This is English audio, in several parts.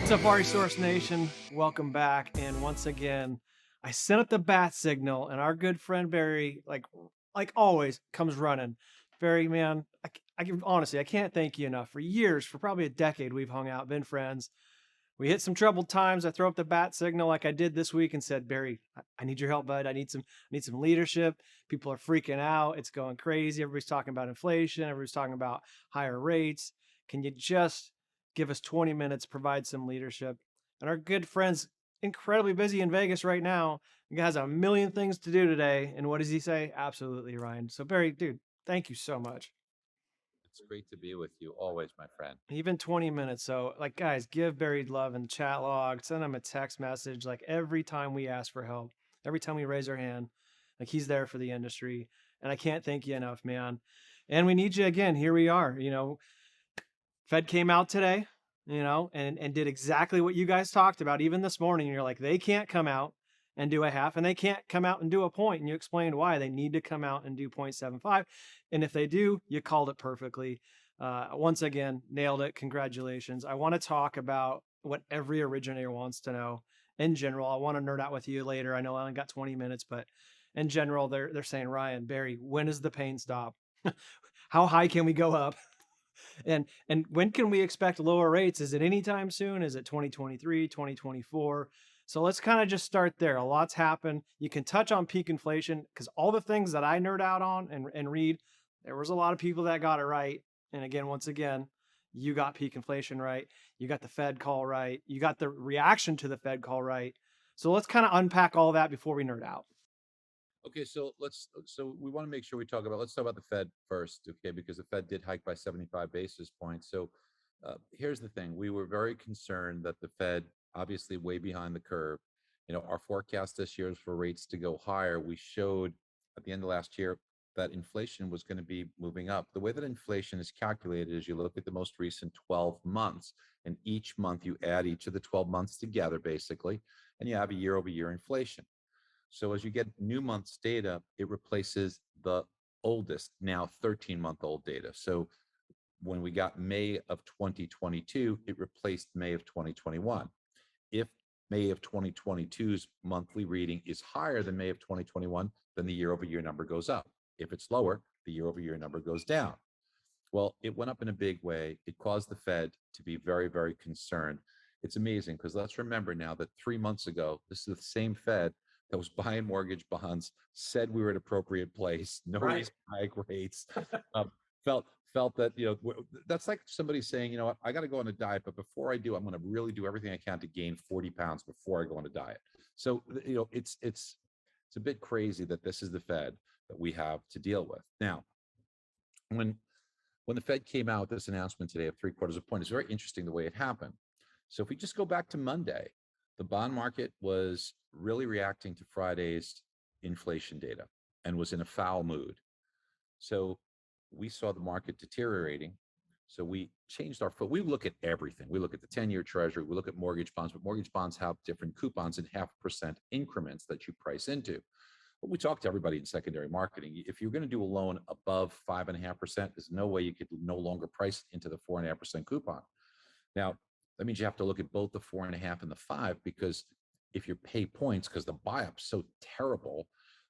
What's up, Ari Source Nation? Welcome back. And once again, I sent up the bat signal, and our good friend Barry, like always, comes running. Barry, man, honestly, I can't thank you enough. For years, for probably a decade, we've hung out, been friends. We hit some troubled times. I throw up the bat signal like I did this week and said, Barry, I need your help, bud. I need some leadership. People are freaking out. It's going crazy. Everybody's talking about inflation. Everybody's talking about higher rates. Can you just give us 20 minutes, provide some leadership? And our good friend's incredibly busy in Vegas right now. He has a million things to do today. And what does he say? Absolutely, Ryan. So, Barry, dude, thank you so much. It's great to be with you always, my friend. Even 20 minutes. So, like, guys, give Barry love in the chat log, send him a text message. Like, every time we ask for help, every time we raise our hand, like, he's there for the industry. And I can't thank you enough, man. And we need you again. Here we are. Fed came out today, and did exactly what you guys talked about. Even this morning, you're like, they can't come out and do a half, and they can't come out and do a point. And you explained why they need to come out and do 0.75. And if they do, you called it perfectly. Once again, nailed it. Congratulations. I want to talk about what every originator wants to know in general. I want to nerd out with you later. I know I only got 20 minutes, but in general, they're saying, Ryan, Barry, when does the pain stop? How high can we go up? And when can we expect lower rates? Is it anytime soon? Is it 2023, 2024? So let's kind of just start there. A lot's happened. You can touch on peak inflation because all the things that I nerd out on and read, there was a lot of people that got it right. And again, once again, you got peak inflation right. You got the Fed call right. You got the reaction to the Fed call right. So let's kind of unpack all that before we nerd out. Okay, so we want to make sure let's talk about the Fed first, okay, because the Fed did hike by 75 basis points. So here's the thing. We were very concerned that the Fed, obviously way behind the curve, our forecast this year is for rates to go higher. We showed at the end of last year that inflation was going to be moving up. The way that inflation is calculated is you look at the most recent 12 months, and each month you add each of the 12 months together, basically, and you have a year over year inflation. So as you get new months data, it replaces the oldest, now 13-month-old data. So when we got May of 2022, it replaced May of 2021. If May of 2022's monthly reading is higher than May of 2021, then the year over year number goes up. If it's lower, the year over year number goes down. Well, it went up in a big way. It caused the Fed to be very, very concerned. It's amazing because let's remember now that 3 months ago, this is the same Fed that was buying mortgage bonds, said we were at appropriate place, no Right. reason to hike rates, um, felt that that's like somebody saying, you know what, I got to go on a diet, but before I do, I'm going to really do everything I can to gain 40 pounds before I go on a diet. So it's a bit crazy that this is the Fed that we have to deal with now. When the Fed came out with this announcement today of 3/4 of a point, it's very interesting the way it happened. So if we just go back to Monday, the bond market was really reacting to Friday's inflation data and was in a foul mood. So we saw the market deteriorating. So we changed our foot. We look at everything. We look at the 10-year treasury, we look at mortgage bonds, but mortgage bonds have different coupons and 0.5% increments that you price into. But we talk to everybody in secondary marketing. If you're going to do a loan above 5.5%, there's no way you could no longer price into the 4.5% coupon. Now, that means you have to look at both the 4.5 and the 5, because if you pay points, because the buy up's so terrible,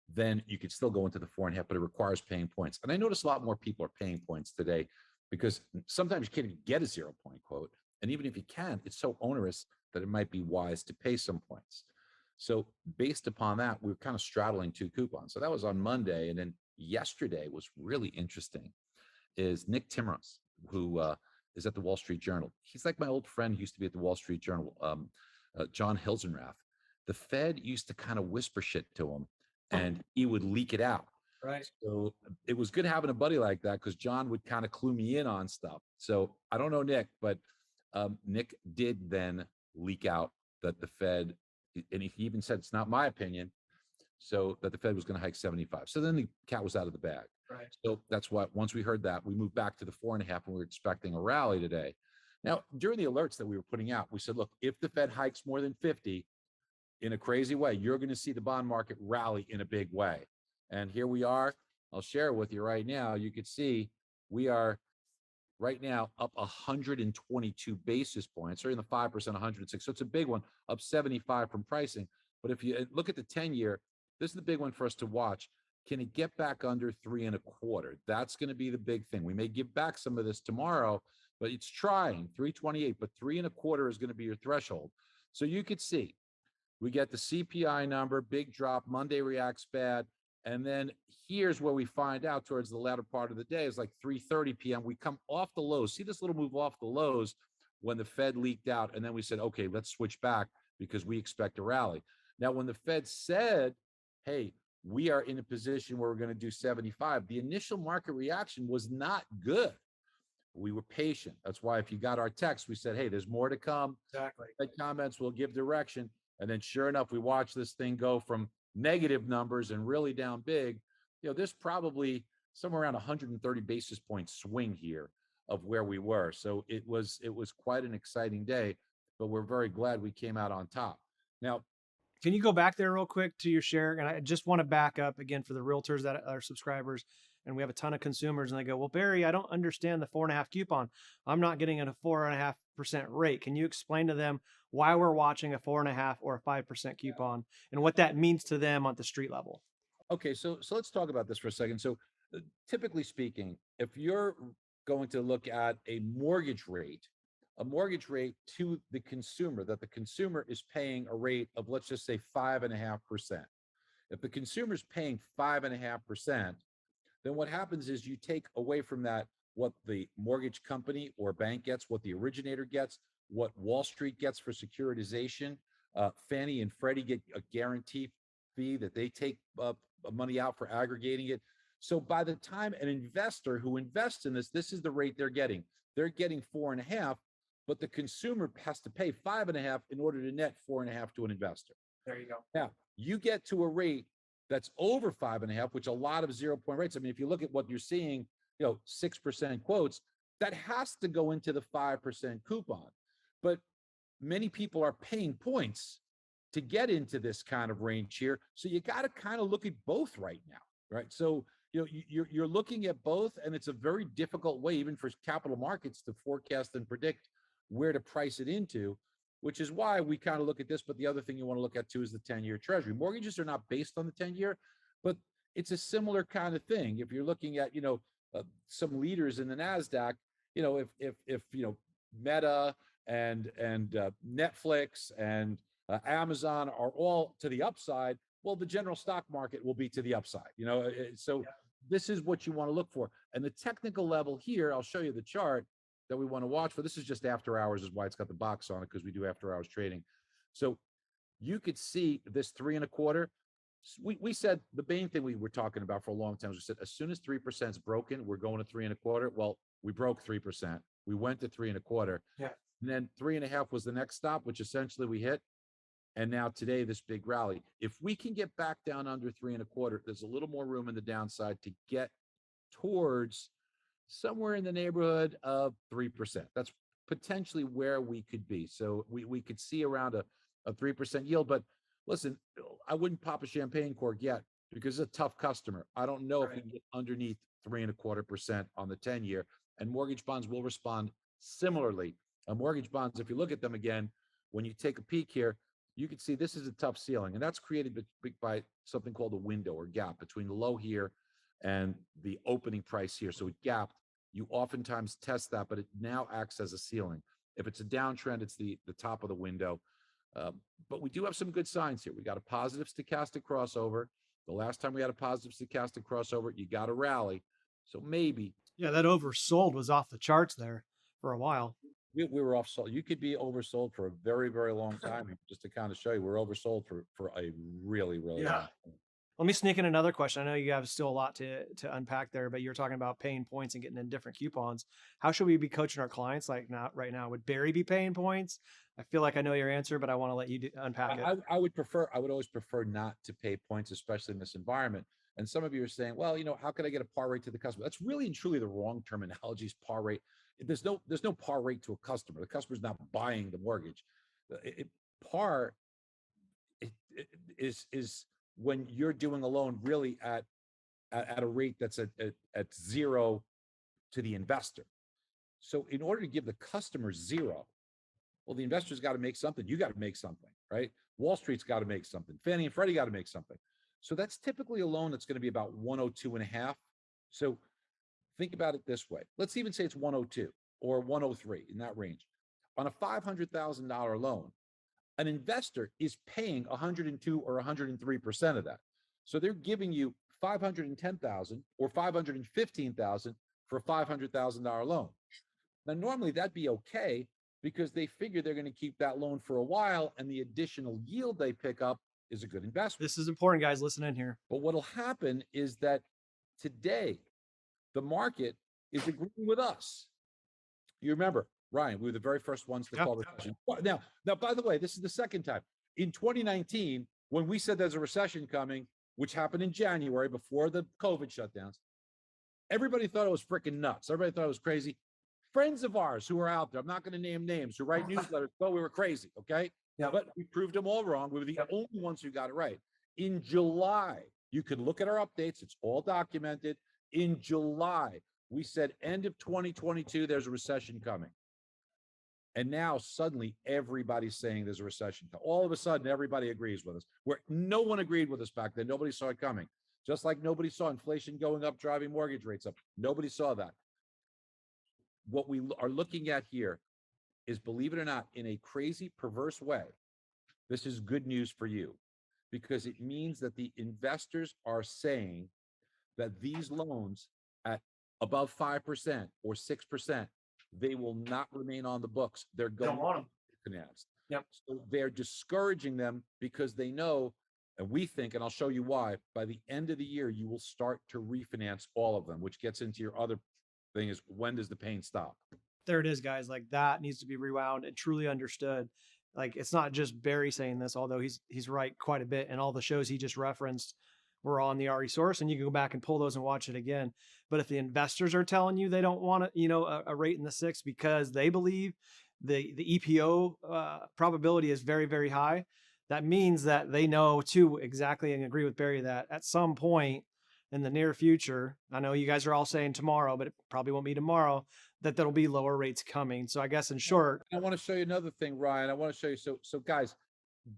then you could still go into the 4.5, but it requires paying points. And I notice a lot more people are paying points today because sometimes you can't even get a 0 point quote. And even if you can, it's so onerous that it might be wise to pay some points. So based upon that, we were kind of straddling two coupons. So that was on Monday. And then yesterday was really interesting. Is Nick Timros, who is at the Wall Street Journal. He's like my old friend who used to be at the Wall Street Journal, John Hilsenrath. The Fed used to kind of whisper shit to him and he would leak it out. Right. So it was good having a buddy like that because John would kind of clue me in on stuff. So I don't know Nick, but Nick did then leak out that the Fed, and he even said it's not my opinion, so that the Fed was going to hike 75. So then the cat was out of the bag. Right. So that's why once we heard that, we moved back to the 4.5, and we were expecting a rally today. Now, during the alerts that we were putting out, we said, look, if the Fed hikes more than 50 in a crazy way, you're going to see the bond market rally in a big way. And here we are. I'll share with you right now. You could see we are right now up 122 basis points, or in the 5%, 106. So it's a big one, up 75 from pricing. But if you look at the 10-year, this is the big one for us to watch. Can it get back under 3.25? That's going to be the big thing. We may give back some of this tomorrow, but it's trying 328, but 3.25 is going to be your threshold. So you could see we get the CPI number, big drop, Monday reacts bad. And then here's where we find out towards the latter part of the day is like 3:30 p.m. We come off the lows. See this little move off the lows when the Fed leaked out. And then we said, okay, let's switch back because we expect a rally. Now, when the Fed said, hey, we are in a position where we're going to do 75, the initial market reaction was not good. We were patient. That's why if you got our text, we said, hey, there's more to come. Exactly. Comments will give direction. And then sure enough, we watched this thing go from negative numbers and really down big. There's probably somewhere around 130 basis point swing here of where we were. So it was quite an exciting day, but we're very glad we came out on top. Now, Can you go back there real quick to your share? And I just want to back up again for the realtors that are subscribers. And we have a ton of consumers, and they go, well, Barry, I don't understand the 4.5 coupon. I'm not getting a 4.5% rate. Can you explain to them why we're watching a 4.5 or a 5% coupon and what that means to them on the street level? okay, so let's talk about this for a second. So typically speaking, if you're going to look at a mortgage rate to the consumer, that the consumer is paying a rate of, let's just say, 5.5%. If the consumer's paying 5.5%, then what happens is you take away from that what the mortgage company or bank gets, what the originator gets, what Wall Street gets for securitization. Fannie and Freddie get a guarantee fee that they take money out for aggregating it. So by the time an investor who invests in this is the rate they're getting. They're getting 4.5, but the consumer has to pay 5.5 in order to net 4.5 to an investor. There you go. Now, you get to a rate that's over 5.5, which a lot of 0 point rates. I mean, if you look at what you're seeing, 6% quotes, that has to go into the 5% coupon. But many people are paying points to get into this kind of range here. So you got to kind of look at both right now, right? So you're looking at both, and it's a very difficult way, even for capital markets, to forecast and predict where to price it into, which is why we kind of look at this. But the other thing you want to look at too is the 10-year treasury. Mortgages are not based on the 10-year, but it's a similar kind of thing. If you're looking at, some leaders in the NASDAQ, if Meta and Netflix and Amazon are all to the upside, well, the general stock market will be to the upside. So this is what you want to look for. And the technical level here, I'll show you the chart that we want to watch for. This is just after hours, is why it's got the box on it, because we do after hours trading. So you could see this 3.25. We said the main thing we were talking about for a long time was we said as soon as 3% is broken, we're going to 3.25. Well, we broke 3%. We went to 3.25. Yeah. And then 3.5 was the next stop, which essentially we hit. And now today, this big rally. If we can get back down under 3.25, there's a little more room in the downside to get towards somewhere in the neighborhood of 3%. That's potentially where we could be. So we could see around a 3% yield. But listen, I wouldn't pop a champagne cork yet because it's a tough customer. I don't know if we can get underneath 3.25% on the 10-year. And mortgage bonds will respond similarly. Mortgage bonds, if you look at them again, when you take a peek here, you can see this is a tough ceiling. And that's created by something called a window or gap between the low here and the opening price here. So it gapped. You oftentimes test that, but it now acts as a ceiling. If it's a downtrend, it's the top of the window. But we do have some good signs here. We got a positive stochastic crossover. The last time we had a positive stochastic crossover, you got a rally. So maybe. Yeah, that oversold was off the charts there for a while. We were offsold. You could be oversold for a very, very long time. Just to kind of show you, we're oversold for a really, really long time. Let me sneak in another question. I know you have still a lot to unpack there, but you're talking about paying points and getting in different coupons. How should we be coaching our clients like now, right now? Would Barry be paying points? I feel like I know your answer, but I want to let you unpack it. I would always prefer not to pay points, especially in this environment. And some of you are saying, well, how can I get a par rate to the customer? That's really and truly the wrong term analogies, par rate. There's no par rate to a customer. The customer's not buying the mortgage. Par is when you're doing a loan really at a rate that's at zero to the investor. So in order to give the customer zero, well, the investor's got to make something. You got to make something, right? Wall Street's got to make something. Fannie and Freddie got to make something. So that's typically a loan that's going to be about 102 and a half. So think about it this way. Let's even say it's 102 or 103 in that range. On a $500,000 loan, an investor is paying 102 or 103% of that. So they're giving you 510,000 or 515,000 for a $500,000 loan. Now, normally that'd be okay because they figure they're going to keep that loan for a while, and the additional yield they pick up is a good investment. This is important, guys. Listen in here. But what'll happen is that today the market is agreeing with us. You remember, Ryan, we were the very first ones to call recession. Now, by the way, this is the second time. In 2019, when we said there's a recession coming, which happened in January before the COVID shutdowns, everybody thought it was freaking nuts. Everybody thought it was crazy. Friends of ours who are out there, I'm not going to name names, who write newsletters, thought we were crazy, okay? Yeah. But we proved them all wrong. We were the only ones who got it right. In July, you can look at our updates. It's all documented. In July, we said end of 2022, there's a recession coming. And now suddenly everybody's saying there's a recession. All of a sudden, everybody agrees with us. Where no one agreed with us back then. Nobody saw it coming. Just like nobody saw inflation going up, driving mortgage rates up. Nobody saw that. What we are looking at here is, believe it or not, in a crazy, perverse way, this is good news for you, because it means that the investors are saying that these loans at above 5% or 6%, they will not remain on the books. They're going to be financed. Yep. So they're discouraging them because they know, and we think, and I'll show you why, by the end of the year, you will start to refinance all of them, which gets into your other thing is, when does the pain stop? There it is, guys. Like, that needs to be rewound and truly understood. Like, it's not just Barry saying this, although he's right quite a bit. And all the shows he just referenced were on the RE source, and you can go back and pull those and watch it again. But if the investors are telling you they don't want a rate in the 6 because they believe the EPO probability is very, very high, that means that they know too, exactly, and agree with Barry, that at some point in the near future, I know you guys are all saying tomorrow, but it probably won't be tomorrow, that there'll be lower rates coming. So I guess in short, I want to show you another thing, Ryan. I want to show you. So guys,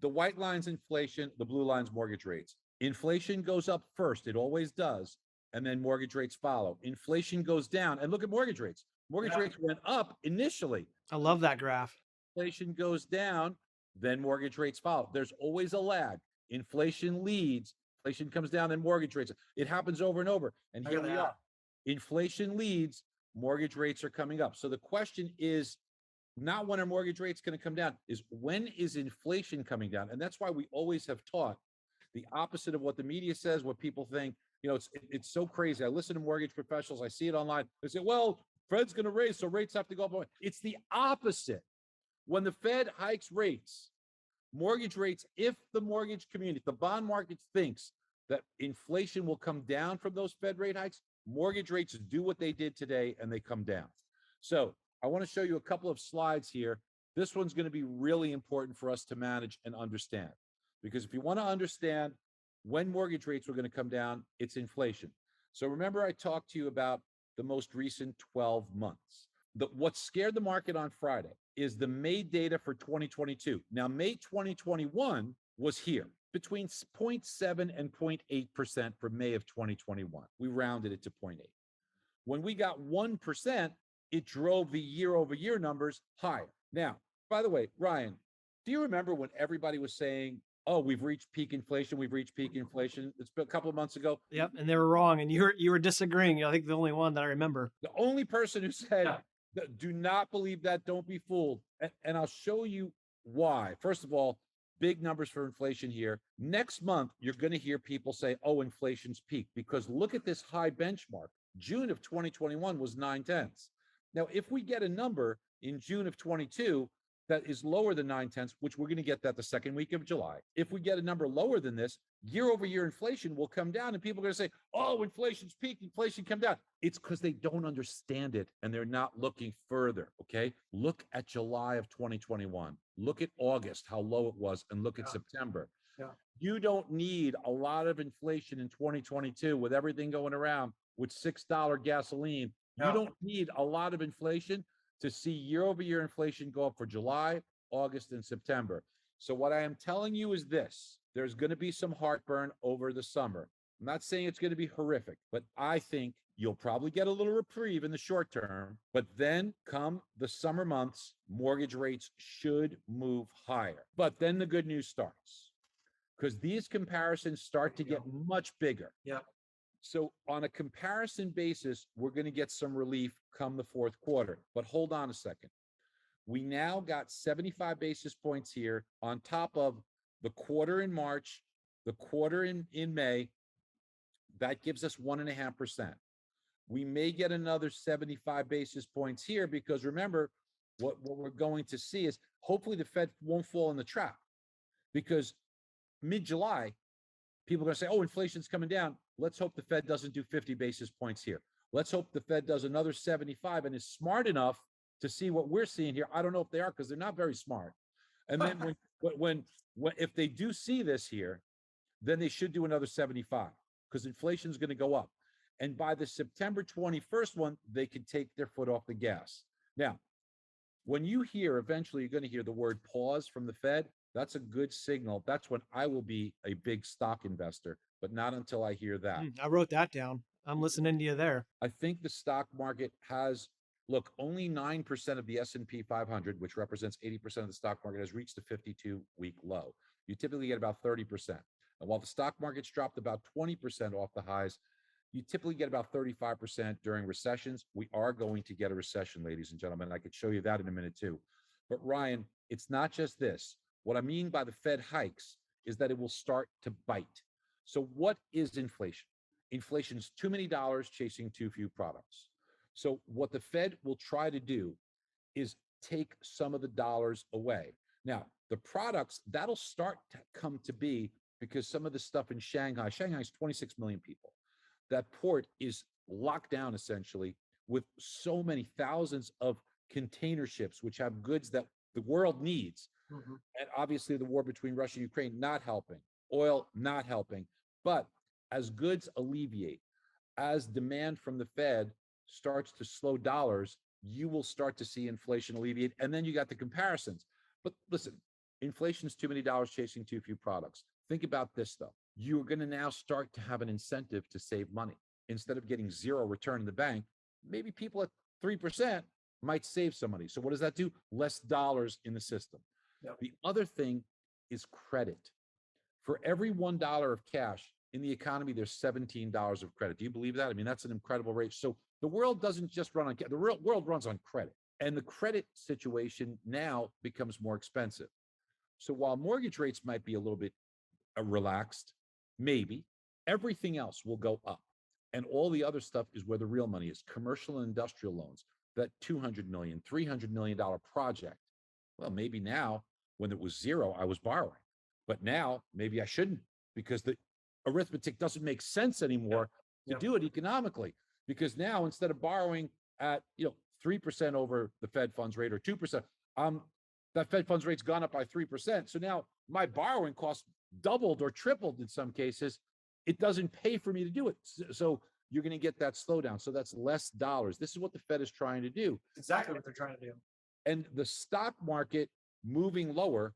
the white line's inflation, the blue line's mortgage rates. Inflation goes up first. It always does. And then mortgage rates follow. Inflation goes down. And look at mortgage rates. Mortgage rates went up initially. I love that graph. Inflation goes down, then mortgage rates follow. There's always a lag. Inflation leads, inflation comes down, then mortgage rates. It happens over and over. And here we are. Inflation leads, mortgage rates are coming up. So the question is not when are mortgage rates going to come down, is when is inflation coming down? And that's why we always have taught the opposite of what the media says, what people think. It's so crazy. I listen to mortgage professionals. I see it online. They say, well, Fed's going to raise, so rates have to go up. It's the opposite. When the Fed hikes rates, mortgage rates, if the mortgage community, the bond market thinks that inflation will come down from those Fed rate hikes, mortgage rates do what they did today and they come down. So I want to show you a couple of slides here. This one's going to be really important for us to manage and understand, because if you want to understand when mortgage rates were going to come down, it's inflation. So remember, I talked to you about the most recent 12 months. What scared the market on Friday is the May data for 2022. Now, May 2021 was here between 0.7 and 0.8% for May of 2021. We rounded it to 0.8. When we got 1%, it drove the year over year numbers higher. Now, by the way, Ryan, do you remember when everybody was saying, oh, we've reached peak inflation, we've reached peak inflation? It's been a couple of months ago. Yep, and they were wrong, and you were disagreeing. I think the only one that I remember. The only person who said, do not believe that, don't be fooled. And I'll show you why. First of all, big numbers for inflation here. Next month, you're going to hear people say, oh, inflation's peaked, because look at this high benchmark. June of 2021 was 9/10. Now, if we get a number in June of 22 that is lower than 9/10, which we're going to get that the second week of July, if we get a number lower than this, year over year inflation will come down, and people are going to say, oh, inflation's peaked, inflation come down. It's because they don't understand it and they're not looking further, okay? Look at July of 2021. Look at August, how low it was, and look at September. Yeah. You don't need a lot of inflation in 2022 with everything going around with $6 gasoline. You don't need a lot of inflation to see year-over-year inflation go up for July, August, and September. So what I am telling you is this: there's going to be some heartburn over the summer. I'm not saying it's going to be horrific, but I think you'll probably get a little reprieve in the short term. But then come the summer months, mortgage rates should move higher. But then the good news starts, because these comparisons start to get much bigger. Yeah. So on a comparison basis, we're going to get some relief come the fourth quarter. But hold on a second. We now got 75 basis points here on top of the quarter in March, the quarter in May. That gives us 1.5%. We may get another 75 basis points here, because remember, what we're going to see is hopefully the Fed won't fall in the trap, because mid-July, people are going to say, oh, inflation's coming down. Let's hope the Fed doesn't do 50 basis points here. Let's hope the Fed does another 75 and is smart enough to see what we're seeing here. I don't know if they are, because they're not very smart. And then when if they do see this here, then they should do another 75, because inflation is going to go up. And by the September 21st one, they can take their foot off the gas. Now, when you hear, eventually you're going to hear the word pause from the Fed, that's a good signal. That's when I will be a big stock investor, but not until I hear that. I wrote that down. I'm listening to you there. I think the stock market has, look, only 9% of the S&P 500, which represents 80% of the stock market, has reached a 52-week low. You typically get about 30%. And while the stock market's dropped about 20% off the highs, you typically get about 35% during recessions. We are going to get a recession, ladies and gentlemen. I could show you that in a minute too. But Ryan, it's not just this. What I mean by the Fed hikes is that it will start to bite. So what is inflation? Inflation is too many dollars chasing too few products. So what the Fed will try to do is take some of the dollars away. Now, the products, that'll start to come to be, because some of the stuff in Shanghai's 26 million people. That port is locked down essentially, with so many thousands of container ships, which have goods that the world needs. Mm-hmm. And obviously the war between Russia and Ukraine not helping, oil not helping. But as goods alleviate, as demand from the Fed starts to slow dollars, you will start to see inflation alleviate. And then you got the comparisons. But listen, inflation is too many dollars chasing too few products. Think about this though. You're going to now start to have an incentive to save money. Instead of getting zero return in the bank, maybe people at 3% might save some money. So what does that do? Less dollars in the system. Yep. The other thing is credit. For every $1 of cash in the economy, there's $17 of credit. Do you believe that? I mean, that's an incredible rate. So the world doesn't just run on, the real world runs on credit. And the credit situation now becomes more expensive. So while mortgage rates might be a little bit relaxed, maybe, everything else will go up. And all the other stuff is where the real money is. Commercial and industrial loans, that $200 million, $300 million project. Well, maybe now, when it was zero, I was borrowing. But now maybe I shouldn't, because the arithmetic doesn't make sense anymore to do it economically. Because now, instead of borrowing at 3% over the Fed funds rate, or 2%, that Fed funds rate's gone up by 3%. So now my borrowing costs doubled or tripled in some cases. It doesn't pay for me to do it. So you're going to get that slowdown. So that's less dollars. This is what the Fed is trying to do. Exactly what they're trying to do. And the stock market moving lower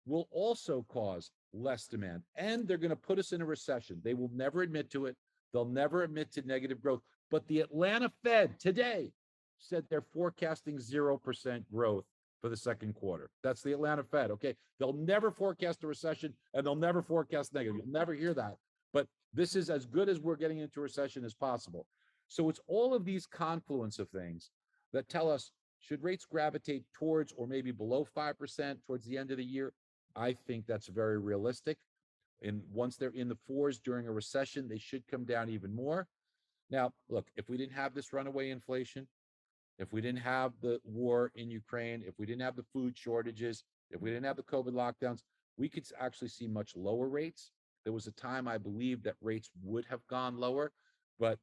will also cause less demand. And they're going to put us in a recession. They will never admit to it. They'll never admit to negative growth. But the Atlanta Fed today said they're forecasting 0% growth for the second quarter. That's the Atlanta Fed, okay? They'll never forecast a recession, and they'll never forecast negative. You'll never hear that. But this is as good as we're getting into a recession as possible. So it's all of these confluence of things that tell us, should rates gravitate towards or maybe below 5% towards the end of the year? I think that's very realistic. And once they're in the fours during a recession, they should come down even more. Now, look, if we didn't have this runaway inflation, if we didn't have the war in Ukraine, if we didn't have the food shortages, if we didn't have the COVID lockdowns, we could actually see much lower rates. There was a time I believe that rates would have gone lower, but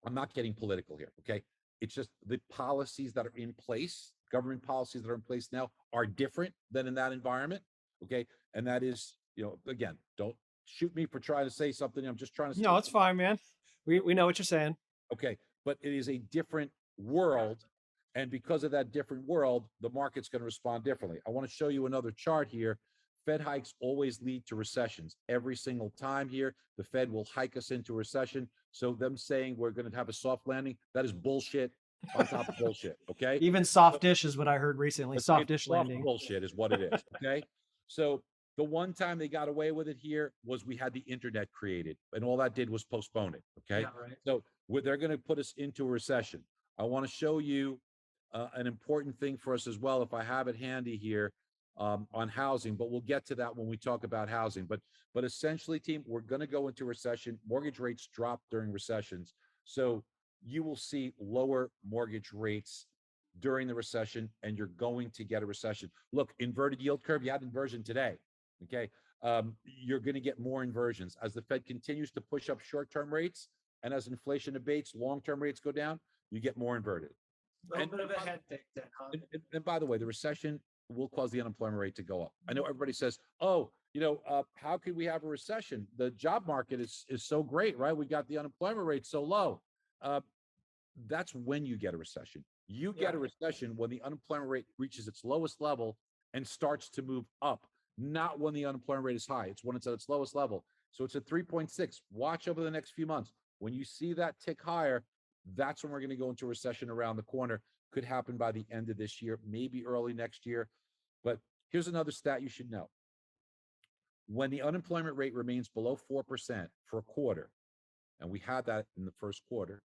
I'm not getting political here, okay? It's just the policies that are in place, government policies that are in place now, are different than in that environment, okay? And that is, again, don't shoot me for trying to say something. I'm just trying to. No, it's fine, man. We know what you're saying. Okay, but it is a different world, And because of that different world, the market's going to respond differently. I want to show you another chart here. Fed hikes always lead to recessions. Every single time here, the Fed will hike us into recession. So them saying we're going to have a soft landing, that is bullshit on top of bullshit. Okay. Even soft dish is what I heard recently. Soft It's dish soft landing. bullshit is what it is. Okay. So the one time they got away with it here was we had the internet created, and all that did was postpone it. Okay. Yeah, right. So they're going to put us into a recession. I want to show you an important thing for us as well, if I have it handy here, on housing, but we'll get to that when we talk about housing. But essentially, team, we're going to go into recession. Mortgage rates drop during recessions. So you will see lower mortgage rates during the recession, and you're going to get a recession. Look, inverted yield curve, you had inversion today. Okay. You're going to get more inversions as the Fed continues to push up short-term rates, and as inflation abates, long-term rates go down, you get more inverted. A little bit of a head fake then, huh? And by the way, the recession will cause the unemployment rate to go up. I know everybody says, "Oh, how could we have a recession? The job market is so great, right? We got the unemployment rate so low." Uh, that's when you get a recession. You get a recession when the unemployment rate reaches its lowest level and starts to move up, not when the unemployment rate is high. It's when it's at its lowest level. So it's at 3.6. Watch over the next few months. When you see that tick higher, that's when we're going to go into a recession around the corner. Could happen by the end of this year, maybe early next year. But here's another stat you should know. When the unemployment rate remains below 4% for a quarter, and we had that in the first quarter,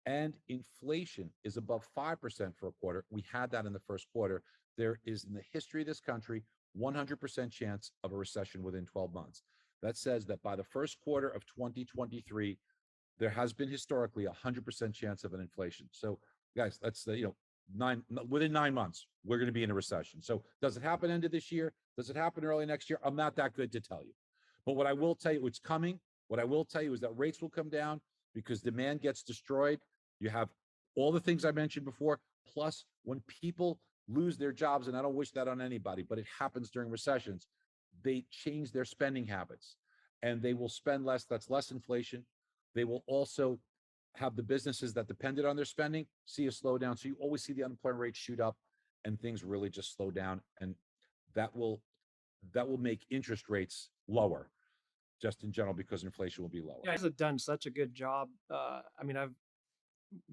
and inflation is above 5% for a quarter, we had that in the first quarter, there is, in the history of this country, 100% chance of a recession within 12 months. That says that by the first quarter of 2023, there has been historically 100% chance of an inflation. So guys, that's within 9 months, we're going to be in a recession. So does it happen end of this year? Does it happen early next year? I'm not that good to tell you. But what I will tell you, it's coming. What I will tell you is that rates will come down because demand gets destroyed. You have all the things I mentioned before. Plus, when people lose their jobs, and I don't wish that on anybody, but it happens during recessions, they change their spending habits and they will spend less. That's less inflation. They will also have the businesses that depended on their spending see a slowdown. So you always see the unemployment rate shoot up and things really just slow down. And that will make interest rates lower just in general because inflation will be lower. Yeah, you guys have done such a good job. I mean, I've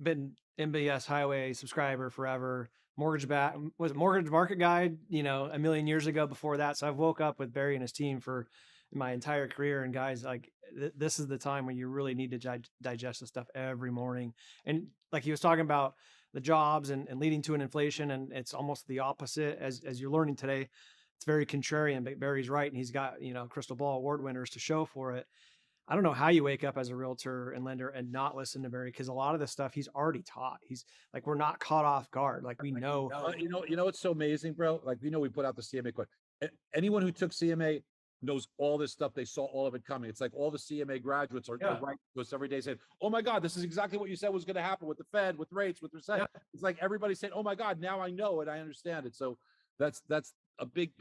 been MBS Highway subscriber forever. Was it Mortgage Market Guide, a million years ago before that. So I've woke up with Barry and his team for my entire career. And guys, like this is the time when you really need to digest this stuff every morning. And like he was talking about the jobs and leading to an inflation, and it's almost the opposite as you're learning today. It's very contrarian, but Barry's right, and he's got crystal ball award winners to show for it. I don't know how you wake up as a realtor and lender and not listen to Barry, because a lot of the stuff he's already taught. He's like, we're not caught off guard. Like we know. It's so amazing, bro. Like we put out the CMA quote. Anyone who took CMA knows all this stuff. They saw all of it coming. It's like all the CMA graduates are writing to us every day saying, "Oh my God, this is exactly what you said was going to happen with the Fed, with rates, with recession." Yeah. It's like everybody saying, "Oh my God, now I know it. I understand it." So that's a big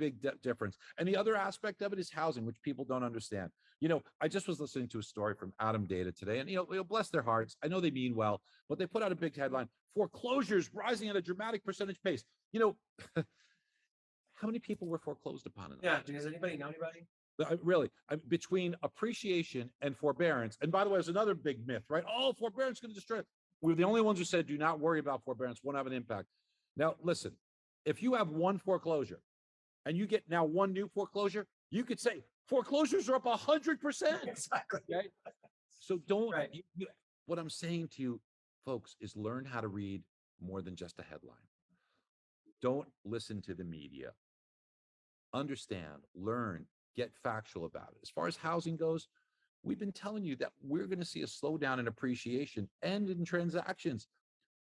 difference. And the other aspect of it is housing, which people don't understand. I just was listening to a story from Adam Data today, and bless their hearts. I know they mean well, but they put out a big headline: foreclosures rising at a dramatic percentage pace. How many people were foreclosed upon? Yeah. Does anybody know anybody? Really, between appreciation and forbearance. And by the way, there's another big myth, right? Oh, forbearance is going to destroy it. We're the only ones who said, do not worry about forbearance, won't have an impact. Now, listen, if you have one foreclosure and you get now one new foreclosure, you could say foreclosures are up 100%. Exactly. Okay? So what I'm saying to you folks is learn how to read more than just a headline. Don't listen to the media. Understand, learn, get factual about it. As far as housing goes, we've been telling you that we're going to see a slowdown in appreciation and in transactions,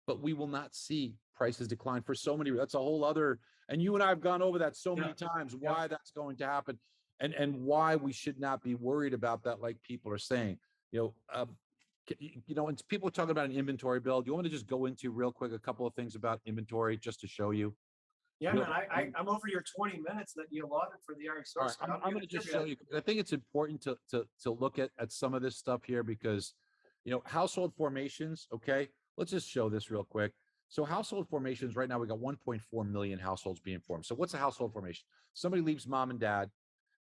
but we will not see prices decline for so many. That's a whole other, and you and I have gone over that so many times, why that's going to happen and why we should not be worried about that, like people are saying. And people are talking about an inventory build. Do you want me to just go into real quick a couple of things about inventory just to show you? Yeah, man, I'm over your 20 minutes that you allotted for the Irish source. Right, I'm going to just show you. I think it's important to look at some of this stuff here because, household formations. Okay, let's just show this real quick. So household formations right now, we got 1.4 million households being formed. So what's a household formation? Somebody leaves mom and dad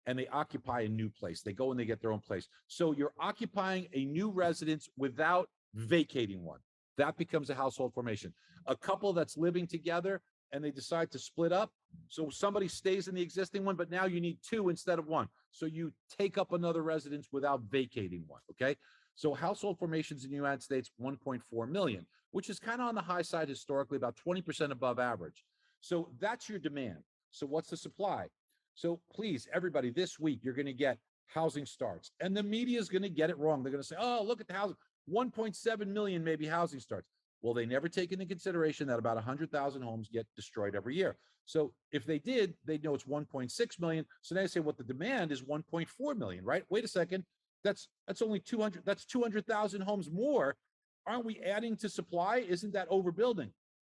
and they occupy a new place. They go and they get their own place. So you're occupying a new residence without vacating one. That becomes a household formation. A couple that's living together and they decide to split up. So somebody stays in the existing one, but now you need two instead of one. So you take up another residence without vacating one. Okay. So household formations in the United States, 1.4 million, which is kind of on the high side historically, about 20% above average. So that's your demand. So what's the supply? So please, everybody, this week, you're going to get housing starts. And the media is going to get it wrong. They're going to say, oh, look at the housing, 1.7 million maybe housing starts. Well, they never take into consideration that about 100,000 homes get destroyed every year. So if they did, they'd know it's 1.6 million. So now they say, what the demand is 1.4 million, right? Wait a second. That's only 200. That's 200,000 homes more. Aren't we adding to supply? Isn't that overbuilding?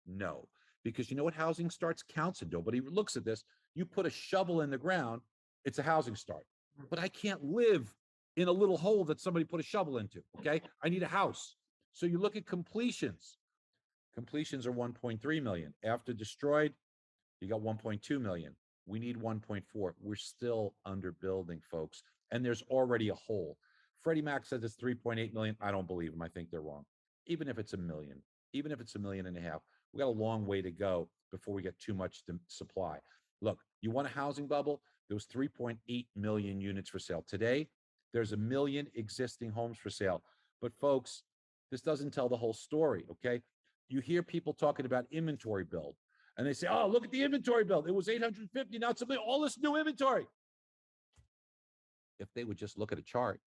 No, because you know what housing starts counts, and nobody looks at this. You put a shovel in the ground, it's a housing start. But I can't live in a little hole that somebody put a shovel into. Okay. I need a house. So you look at completions. Completions are 1.3 million. After destroyed, you got 1.2 million. We need 1.4. We're still underbuilding, folks. And there's already a hole. Freddie Mac says it's 3.8 million. I don't believe them. I think they're wrong. Even if it's a million, even if it's 1.5 million, we got a long way to go before we get too much supply. Look, you want a housing bubble? There was 3.8 million units for sale. Today, there's 1 million existing homes for sale. But folks, this doesn't tell the whole story, okay? You hear people talking about inventory build, and they say, oh, look at the inventory build. It was 850, now it's all this new inventory. If they would just look at a chart,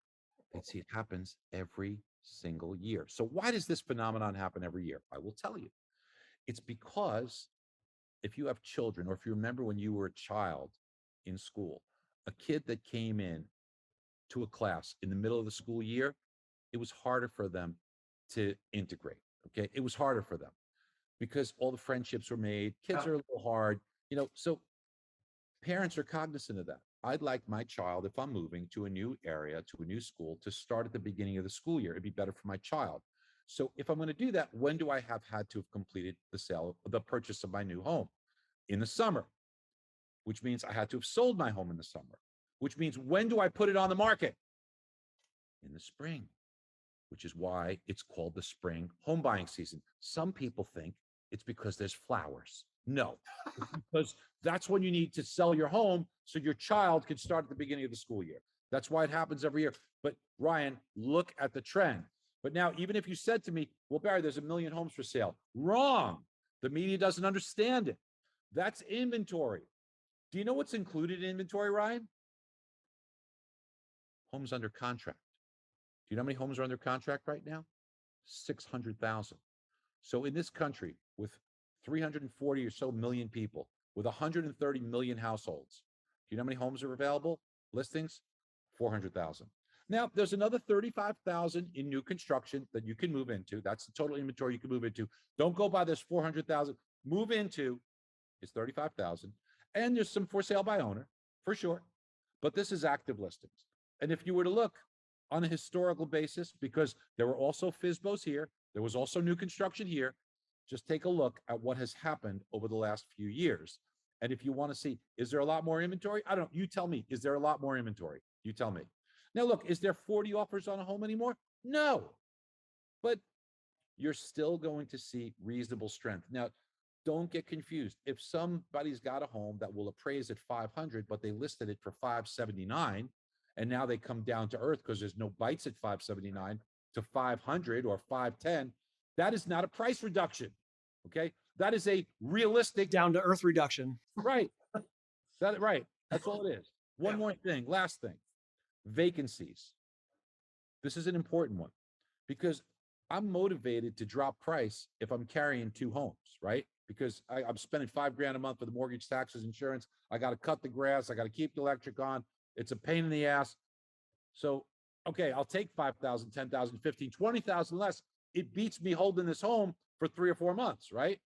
they'd see it happens every single year. So why does this phenomenon happen every year? I will tell you. It's because if you have children, or if you remember when you were a child in school, a kid that came in to a class in the middle of the school year, it was harder for them to integrate. Okay. It was harder for them because all the friendships were made. Kids are a little hard, so parents are cognizant of that. I'd like my child, if I'm moving to a new area, to a new school, to start at the beginning of the school year. It'd be better for my child. So if I'm going to do that, when do I have had to have completed the purchase of my new home? In the summer, which means I had to have sold my home in the summer, which means when do I put it on the market? In the spring, which is why it's called the spring home buying season. Some people think it's because there's flowers. No, because that's when you need to sell your home so your child can start at the beginning of the school year. That's why it happens every year. But Ryan, look at the trend. But now, even if you said to me, well, Barry, there's 1 million homes for sale. Wrong. The media doesn't understand it. That's inventory. Do you know what's included in inventory, Ryan? Homes under contract. Do you know how many homes are under contract right now? 600,000. So in this country, with 340 or so million people, with 130 million households, do you know how many homes are available? Listings? 400,000. Now, there's another 35,000 in new construction that you can move into. That's the total inventory you can move into. Don't go by this 400,000. Move into is 35,000. And there's some for sale by owner, for sure. But this is active listings. And if you were to look on a historical basis, because there were also FSBOs here, there was also new construction here, just take a look at what has happened over the last few years. And if you want to see, is there a lot more inventory? I don't know. You tell me, is there a lot more inventory? You tell me. Now, look, is there 40 offers on a home anymore? No. But you're still going to see reasonable strength. Now, don't get confused. If somebody's got a home that will appraise at 500, but they listed it for 579, and now they come down to earth because there's no bites at 579 to 500 or 510, that is not a price reduction. Okay. That is a realistic down to earth reduction. Right. Right. That's all it is. One more thing. Last thing. Vacancies. This is an important one because I'm motivated to drop price if I'm carrying 2 homes, right? Because I'm spending $5,000 a month for the mortgage, taxes, insurance. I got to cut the grass. I got to keep the electric on. It's a pain in the ass. So, okay, I'll take 5,000, 10,000, 15, 20,000 less. It beats me holding this home for 3 or 4 months, right?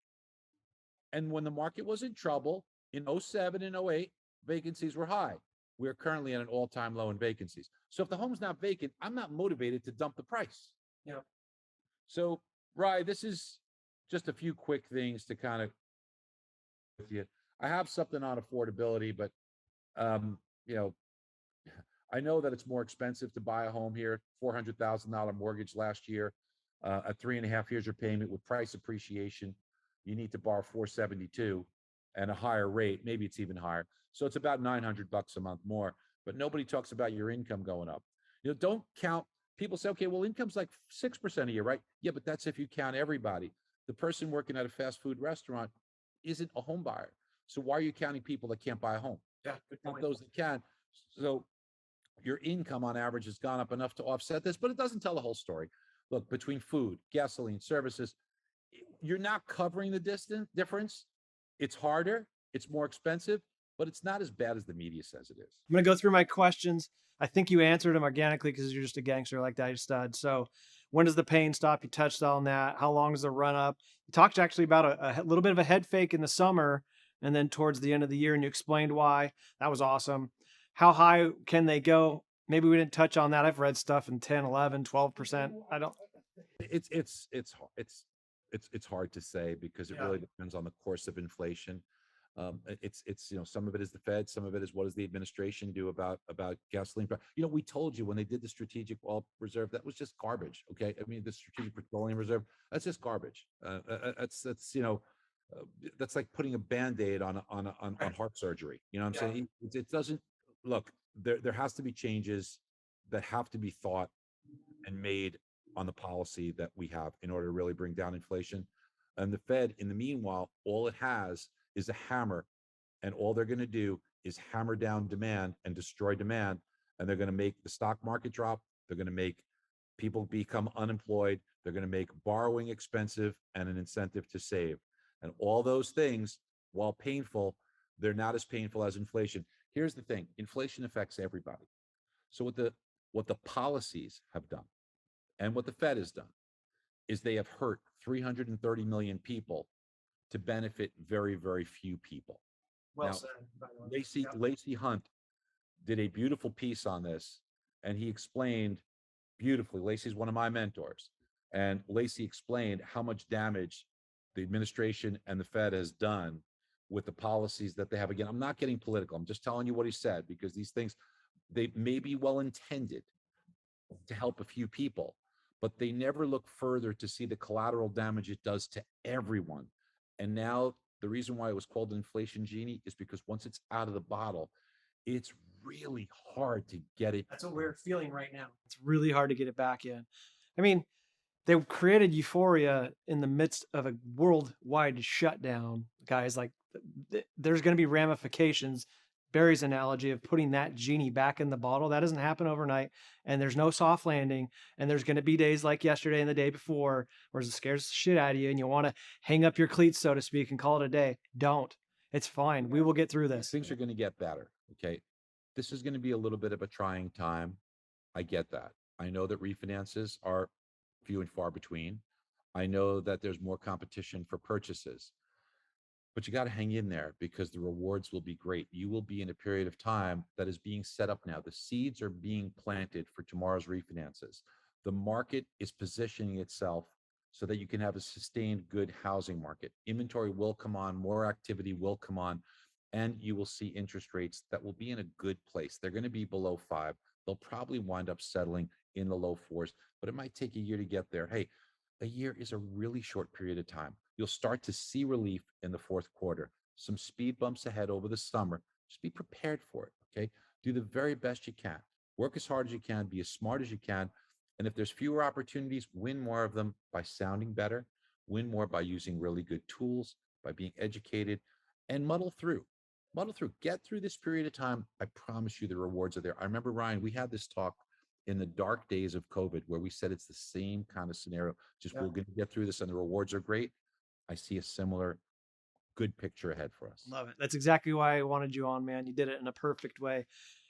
And when the market was in trouble in 07 and 08, vacancies were high. We are currently at an all-time low in vacancies. So if the home's not vacant, I'm not motivated to dump the price. Yeah. So, Rye, this is just a few quick things to kind of with you. I have something on affordability, but um, you know, I know that it's more expensive to buy a home here. $400,000 mortgage last year, a 3.5 years repayment with price appreciation. You need to borrow 472 and a higher rate. Maybe it's even higher. So it's about $900 a month more. But nobody talks about your income going up. Don't count. People say, okay, well, income's like 6% a year, right? Yeah, but that's if you count everybody. The person working at a fast food restaurant isn't a home buyer. So why are you counting people that can't buy a home? Yeah, good Count point. those that can. So your income on average has gone up enough to offset this, but it doesn't tell the whole story. Look, between food, gasoline, services, you're not covering the distance difference. It's harder, it's more expensive, but it's not as bad as the media says it is. I'm gonna go through my questions. I think you answered them organically because you're just a gangster like that, you stud. So, when does the pain stop? You touched on that. How long is the run up? You talked actually about a little bit of a head fake in the summer, and then towards the end of the year, and you explained why. That was awesome. How high can they go? Maybe we didn't touch on that. I've read stuff in 10, 11, 12%. I don't. It's hard to say because it Yeah. really depends on the course of inflation. It's some of it is the Fed, some of it is what does the administration do about gasoline. We told you when they did the strategic oil reserve that was just garbage. Okay, I mean the strategic petroleum reserve, that's just garbage. Uh, that's like putting a band-aid on heart surgery. You know what I'm saying? It doesn't look. There has to be changes that have to be thought and made on the policy that we have in order to really bring down inflation. And the Fed, in the meanwhile, all it has is a hammer, and all they're going to do is hammer down demand and destroy demand. And they're going to make the stock market drop. They're going to make people become unemployed. They're going to make borrowing expensive and an incentive to save. And all those things, while painful, they're not as painful as inflation. Here's the thing: inflation affects everybody. So what the policies have done and what the Fed has done is they have hurt 330 million people to benefit very, very few people. Well Now, said, by the way. Lacey Yeah. Lacey Hunt did a beautiful piece on this, and he explained beautifully. Lacey's one of my mentors, and Lacey explained how much damage the administration and the Fed has done with the policies that they have. Again, I'm not getting political. I'm just telling you what he said because these things they may be well intended to help a few people, but they never look further to see the collateral damage it does to everyone. And now the reason why it was called inflation genie is because once it's out of the bottle, it's really hard to get it. That's what we're feeling right now. It's really hard to get it back in. I mean, they created euphoria in the midst of a worldwide shutdown, guys. Like, there's going to be ramifications. Barry's analogy of putting that genie back in the bottle, that doesn't happen overnight. And there's no soft landing. And there's going to be days like yesterday and the day before where it scares the shit out of you and you want to hang up your cleats, so to speak, and call it a day. Don't. It's fine. We will get through this. Things are going to get better. Okay. This is going to be a little bit of a trying time. I get that. I know that refinances are few and far between. I know that there's more competition for purchases, but you got to hang in there because the rewards will be great. You will be in a period of time that is being set up now. The seeds are being planted for tomorrow's refinances. The market is positioning itself so that you can have a sustained good housing market. Inventory will come on, more activity will come on, and you will see interest rates that will be in a good place. They're going to be below 5. They'll probably wind up settling in the low 4s, but it might take a year to get there. Hey, a year is a really short period of time. You'll start to see relief in the fourth quarter. Some speed bumps ahead over the summer. Just be prepared for it. Okay. Do the very best you can. Work as hard as you can. Be as smart as you can. And if there's fewer opportunities, win more of them by sounding better, win more by using really good tools, by being educated, and muddle through. Muddle through. Get through this period of time. I promise you the rewards are there. I remember, Ryan, we had this talk in the dark days of COVID where we said it's the same kind of scenario. Just Yeah. we're going to get through this and the rewards are great. I see a similar good picture ahead for us. Love it. That's exactly why I wanted you on, man. You did it in a perfect way.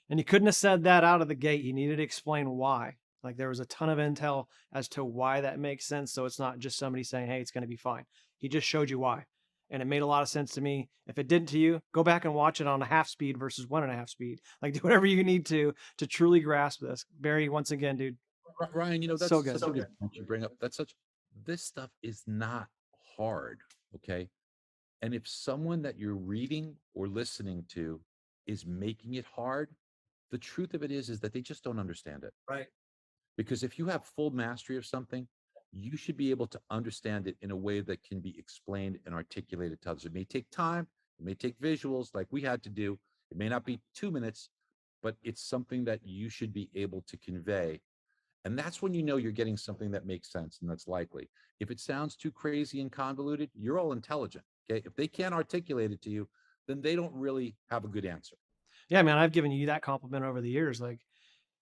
And you couldn't have said that out of the gate. You needed to explain why. Like, there was a ton of intel as to why that makes sense. So it's not just somebody saying, hey, it's going to be fine. He just showed you why. And it made a lot of sense to me. If it didn't to you, go back and watch it on a half speed versus 1.5 speed. Like, do whatever you need to truly grasp this. Barry, once again, dude, Ryan, so that's good. such a good point you bring up. This stuff is not hard. Okay. And if someone that you're reading or listening to is making it hard, the truth of it is that they just don't understand it. Right. Because if you have full mastery of something, you should be able to understand it in a way that can be explained and articulated to others. It may take time, it may take visuals like we had to do. It may not be 2 minutes, but it's something that you should be able to convey. And that's when you know you're getting something that makes sense and that's likely. If it sounds too crazy and convoluted, you're all intelligent. Okay. If they can't articulate it to you, then they don't really have a good answer. Yeah, man, I've given you that compliment over the years. Like,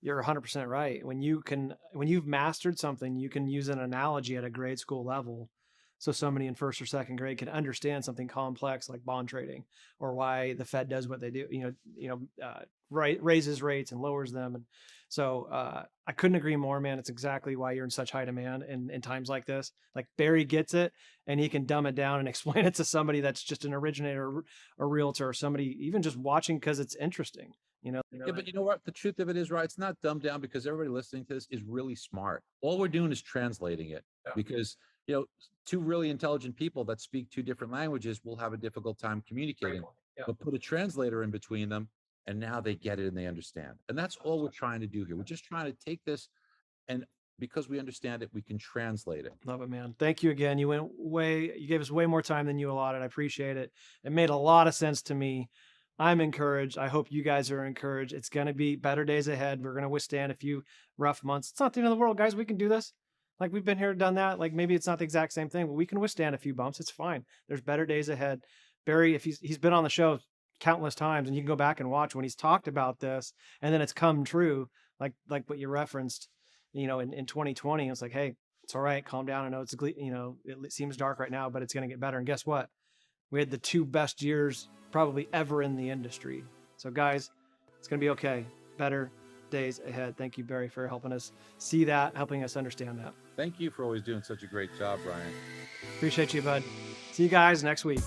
you're 100% right. When you've mastered something, you can use an analogy at a grade school level. So somebody in first or second grade can understand something complex like bond trading, or why the Fed does what they do. Raises rates and lowers them. And so I couldn't agree more, man. It's exactly why you're in such high demand in times like this. Like, Barry gets it, and he can dumb it down and explain it to somebody that's just an originator, a realtor, or somebody even just watching because it's interesting. Yeah, but you know what? The truth of it is, right? It's not dumbed down because everybody listening to this is really smart. All we're doing is translating it because, two really intelligent people that speak two different languages will have a difficult time communicating. Yeah. But put a translator in between them, and now they get it and they understand. And that's all we're trying to do here. We're just trying to take this, and because we understand it, we can translate it. Love it, man. Thank you again. You gave us way more time than you allotted. I appreciate it. It made a lot of sense to me. I'm encouraged. I hope you guys are encouraged. It's going to be better days ahead. We're going to withstand a few rough months. It's not the end of the world, guys. We can do this. Like, we've been here, done that. Like, maybe it's not the exact same thing, but we can withstand a few bumps. It's fine. There's better days ahead. Barry, if he's been on the show countless times, and you can go back and watch when he's talked about this, and then it's come true, like what you referenced, in 2020. It's like, hey, it's all right. Calm down. I know it seems dark right now, but it's going to get better. And guess what? We had the 2 best years probably ever in the industry. So guys, it's going to be okay. Better days ahead. Thank you, Barry, for helping us see that, helping us understand that. Thank you for always doing such a great job, Brian. Appreciate you, bud. See you guys next week.